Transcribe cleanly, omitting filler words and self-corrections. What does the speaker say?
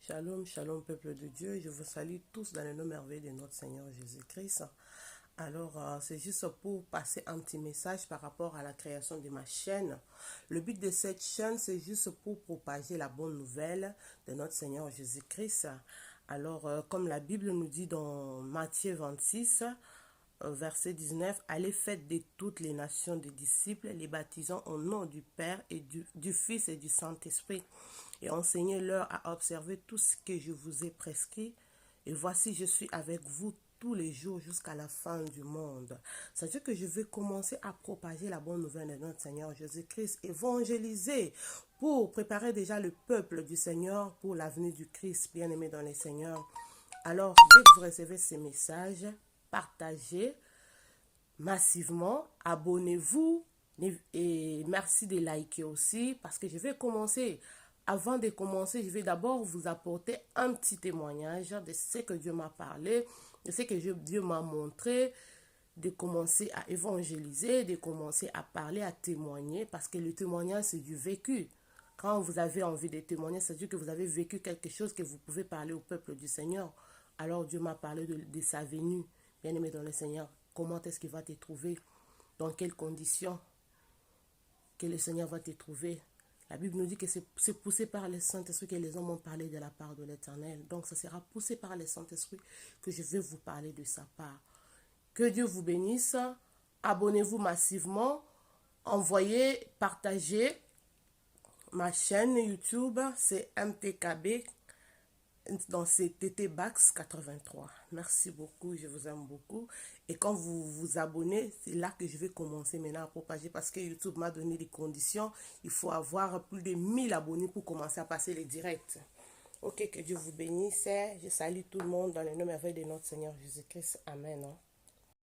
Shalom, shalom peuple de Dieu, je vous salue tous dans le nom merveilleux de notre Seigneur Jésus-Christ. Alors, c'est juste pour passer un petit message par rapport à la création de ma chaîne. Le but de cette chaîne, c'est juste pour propager la bonne nouvelle de notre Seigneur Jésus-Christ. Alors, comme la Bible nous dit dans Matthieu 26, verset 19, allez faites de toutes les nations des disciples, les baptisant au nom du Père et du Fils et du Saint-Esprit, et enseignez-leur à observer tout ce que je vous ai prescrit. Et voici, je suis avec vous tous les jours jusqu'à la fin du monde. C'est-à-dire que je vais commencer à propager la bonne nouvelle de notre Seigneur Jésus-Christ, évangéliser pour préparer déjà le peuple du Seigneur pour l'avenir du Christ, bien-aimé dans le Seigneur. Alors, dès que vous recevez ces messages, partagez massivement, abonnez-vous et merci de liker aussi parce que je vais commencer. Avant de commencer, je vais d'abord vous apporter un petit témoignage de ce que Dieu m'a parlé, de ce que Dieu m'a montré, de commencer à évangéliser, de commencer à parler, à témoigner, parce que le témoignage, c'est du vécu. Quand vous avez envie de témoigner, c'est-à-dire que vous avez vécu quelque chose que vous pouvez parler au peuple du Seigneur. Alors Dieu m'a parlé de sa venue, bien-aimé dans le Seigneur. Comment est-ce qu'il va te trouver? Dans quelles conditions que le Seigneur va te trouver? La Bible nous dit que c'est poussé par le Saint-Esprit que les hommes ont parlé de la part de l'Éternel. Donc, ça sera poussé par le Saint-Esprit que je vais vous parler de sa part. Que Dieu vous bénisse. Abonnez-vous massivement. Envoyez, partagez. Ma chaîne YouTube, c'est MTKB. Donc, c'est TT Bax 83. Merci beaucoup, je vous aime beaucoup. Et quand vous vous abonnez, c'est là que je vais commencer maintenant à propager parce que YouTube m'a donné des conditions. Il faut avoir plus de 1000 abonnés pour commencer à passer les directs. Ok, que Dieu vous bénisse. Je salue tout le monde dans le nom merveilleux de notre Seigneur Jésus-Christ. Amen.